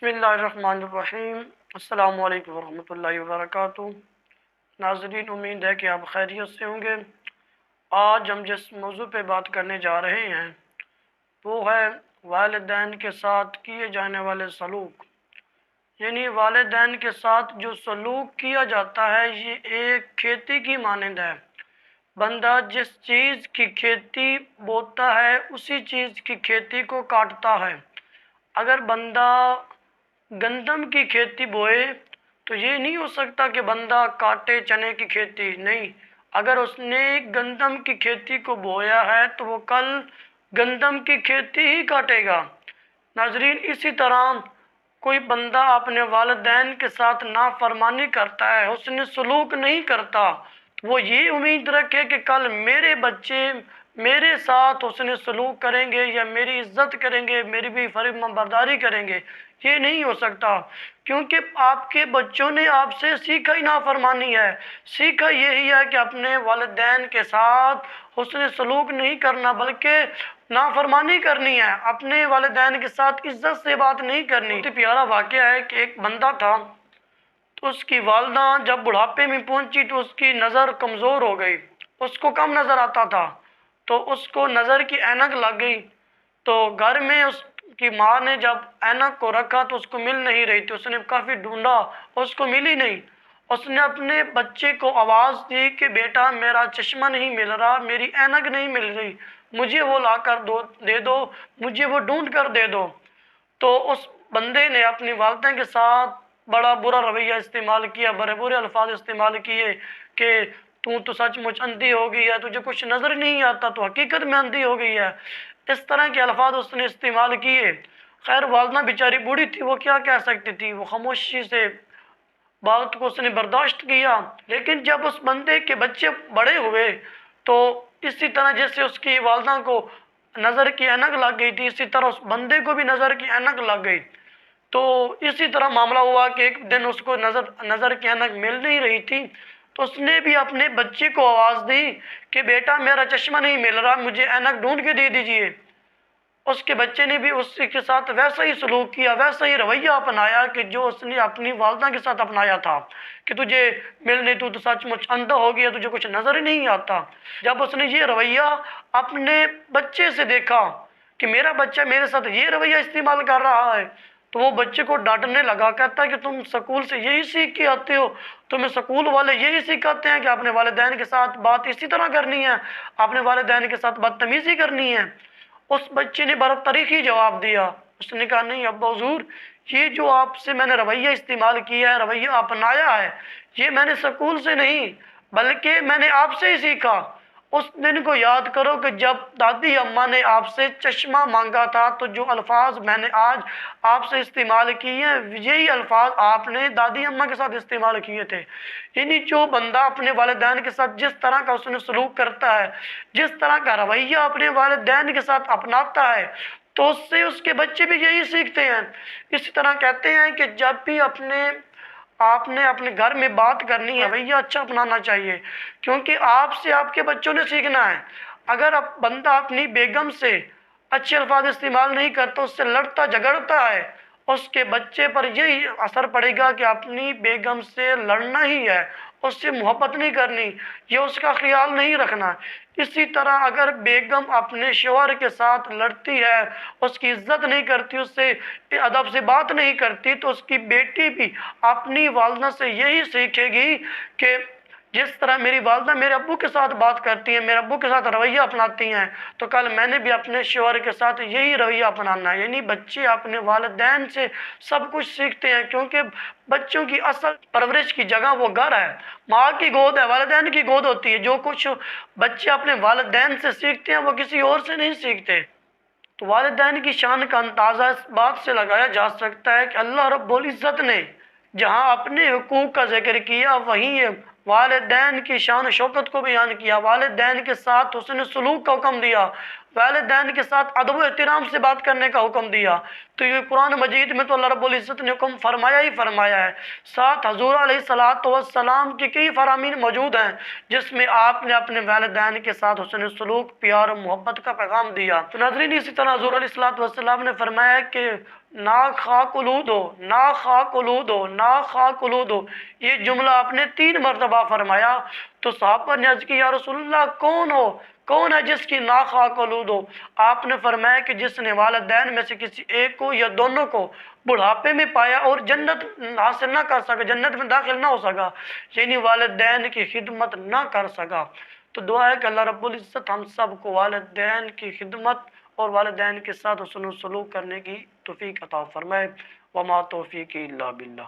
بسم اللہ الرحمن الرحیم۔ السلام علیکم ورحمۃ اللہ وبرکاتہ۔ ناظرین، امید ہے کہ آپ خیریت سے ہوں گے۔ آج ہم جس موضوع پہ بات کرنے جا رہے ہیں وہ ہے والدین کے ساتھ کیے جانے والے سلوک، یعنی والدین کے ساتھ جو سلوک کیا جاتا ہے یہ ایک کھیتی کی مانند ہے۔ بندہ جس چیز کی کھیتی بوتا ہے اسی چیز کی کھیتی کو کاٹتا ہے۔ اگر بندہ گندم کی کھیتی بوئے تو یہ نہیں ہو سکتا کہ بندہ کاٹے چنے کی کھیتی، نہیں۔ اگر اس نے گندم کی کھیتی کو بویا ہے تو وہ کل گندم کی کھیتی ہی کاٹے گا۔ ناظرین، اسی طرح کوئی بندہ اپنے والدین کے ساتھ نافرمانی کرتا ہے، حسن سلوک نہیں کرتا، وہ یہ امید رکھے کہ کل میرے بچے میرے ساتھ حسن سلوک کریں گے یا میری عزت کریں گے، میری بھی فرما برداری کریں گے۔ یہ نہیں ہو سکتا، کیونکہ آپ کے بچوں نے آپ سے سیکھا ہی نافرمانی ہے، سیکھا یہی ہے کہ اپنے والدین کے ساتھ حسن سلوک نہیں کرنا بلکہ نافرمانی کرنی ہے، اپنے والدین کے ساتھ عزت سے بات نہیں کرنی۔ بہت ہی پیارا واقعہ ہے کہ ایک بندہ تھا تو اس کی والدہ جب بڑھاپے میں پہنچی تو اس کی نظر کمزور ہو گئی، اس کو کم نظر آتا تھا، تو اس کو نظر کی اینک لگ گئی۔ تو گھر میں اس کی ماں نے جب اینک کو رکھا تو اس کو مل نہیں رہی تھی، اس نے کافی ڈھونڈا، اس کو ملی نہیں۔ اس نے اپنے بچے کو آواز دی کہ بیٹا میرا چشمہ نہیں مل رہا، میری اینک نہیں مل رہی، مجھے وہ لا کر دے دو، مجھے وہ ڈھونڈ کر دے دو۔ تو اس بندے نے اپنی والدہ کے ساتھ بڑا برا رویہ استعمال کیا، بڑے برے الفاظ استعمال کیے کہ تو سچ مچ اندھی ہو گئی ہے، تجھے کچھ نظر نہیں آتا، تو حقیقت میں اندھی ہو گئی ہے۔ اس طرح کے الفاظ اس نے استعمال کیے۔ خیر، والدہ بیچاری بوڑھی تھی، وہ کیا کہہ سکتی تھی، وہ خاموشی سے بات کو اس نے برداشت کیا۔ لیکن جب اس بندے کے بچے بڑے ہوئے تو اسی طرح جیسے اس کی والدہ کو نظر کی اینک لگ گئی تھی، اسی طرح اس بندے کو بھی نظر کی اینک لگ گئی۔ تو اسی طرح معاملہ ہوا کہ ایک دن اس کو نظر کی اینک مل نہیں رہی تھی، تو اس نے بھی اپنے بچے کو آواز دی کہ بیٹا میرا چشمہ نہیں مل رہا، مجھے اینک ڈھونڈ کے دے دیجئے۔ اس کے بچے نے بھی اس کے ساتھ ویسا ہی سلوک کیا، ویسا ہی رویہ اپنایا کہ جو اس نے اپنی والدہ کے ساتھ اپنایا تھا کہ تجھے ملنے تو سچ مچ اندھا ہو گیا، تجھے کچھ نظر ہی نہیں آتا۔ جب اس نے یہ رویہ اپنے بچے سے دیکھا کہ میرا بچہ میرے ساتھ یہ رویہ استعمال کر رہا ہے تو وہ بچے کو ڈانٹنے لگا، کہتا ہے کہ تم سکول سے یہی سیکھ کے آتے ہو، تمہیں سکول والے یہی سکھاتے ہیں کہ اپنے والدین کے ساتھ بات اسی طرح کرنی ہے، اپنے والدین کے ساتھ بدتمیزی کرنی ہے۔ اس بچے نے بڑا تاریخی جواب دیا، اس نے کہا نہیں ابا حضور، یہ جو آپ سے میں نے رویہ استعمال کیا ہے، رویہ اپنایا ہے، یہ میں نے سکول سے نہیں بلکہ میں نے آپ سے ہی سیکھا۔ اس دن کو یاد کرو کہ جب دادی اماں نے آپ سے چشمہ مانگا تھا تو جو الفاظ میں نے آج آپ سے استعمال کیے ہیں یہی الفاظ آپ نے دادی اماں کے ساتھ استعمال کیے تھے۔ یعنی جو بندہ اپنے والدین کے ساتھ جس طرح کا اس نے سلوک کرتا ہے، جس طرح کا رویہ اپنے والدین کے ساتھ اپناتا ہے تو اس سے اس کے بچے بھی یہی سیکھتے ہیں۔ اسی طرح کہتے ہیں کہ جب بھی آپ نے اپنے گھر میں بات کرنی ہے رویہ اچھا اپنانا چاہیے، کیونکہ آپ سے آپ کے بچوں نے سیکھنا ہے۔ اگر بندہ اپنی بیگم سے اچھے الفاظ استعمال نہیں کرتا، اس سے لڑتا جھگڑتا ہے، اس کے بچے پر یہی اثر پڑے گا کہ اپنی بیگم سے لڑنا ہی ہے، اس سے محبت نہیں کرنی، یہ اس کا خیال نہیں رکھنا۔ اسی طرح اگر بیگم اپنے شوہر کے ساتھ لڑتی ہے، اس کی عزت نہیں کرتی، اس سے ادب سے بات نہیں کرتی، تو اس کی بیٹی بھی اپنی والدہ سے یہی سیکھے گی کہ جس طرح میری والدہ میرے ابو کے ساتھ بات کرتی ہیں، میرے ابو کے ساتھ رویہ اپناتی ہیں، تو کل میں نے بھی اپنے شوہر کے ساتھ یہی رویہ اپنانا ہے۔ یعنی بچے اپنے والدین سے سب کچھ سیکھتے ہیں، کیونکہ بچوں کی اصل پرورش کی جگہ وہ گھر ہے، ماں کی گود ہے، والدین کی گود ہوتی ہے۔ جو کچھ بچے اپنے والدین سے سیکھتے ہیں وہ کسی اور سے نہیں سیکھتے۔ تو والدین کی شان کا اندازہ اس بات سے لگایا جا سکتا ہے کہ اللہ رب العزت نے جہاں اپنے حقوق کا ذکر کیا وہیں والدین کی شان و شوکت کو بیان کیا، والدین کے ساتھ حسن سلوک کا حکم دیا، والدین کے ساتھ ادب و احترام سے بات کرنے کا حکم دیا، تو یہ قرآن مجید میں تو اللہ رب العزت نے حکم فرمایا ہی فرمایا ہے۔ ساتھ حضور علیہ السلام کی کئی فرامین موجود ہیں جس میں آپ نے اپنے والدین کے ساتھ حسن سلوک، پیار و محبت کا پیغام دیا۔ تو ناظرین، اسی طرح حضور علیہ السلام نے فرمایا کہ ناک خاک آلود ہو، ناک خاک آلود ہو، ناک خاک آلود ہو، یہ جملہ آپ نے 3 مرتبہ فرمایا۔ تو صحابہ نے عرض کی یا رسول اللہ کون ہے جس کی ناک خاک آلود ہو؟ آپ نے فرمایا کہ جس نے والدین میں سے کسی ایک کو یا دونوں کو بڑھاپے میں پایا اور جنت حاصل نہ کر سکا، جنت میں داخل نہ ہو سکا، یعنی والدین کی خدمت نہ کر سکا۔ تو دعا ہے کہ اللہ رب العزت ہم سب کو والدین کی خدمت اور والدین کے ساتھ حسن و سلوک کرنے کی توفیق عطا فرمائے۔ وما توفیقی الا باللہ۔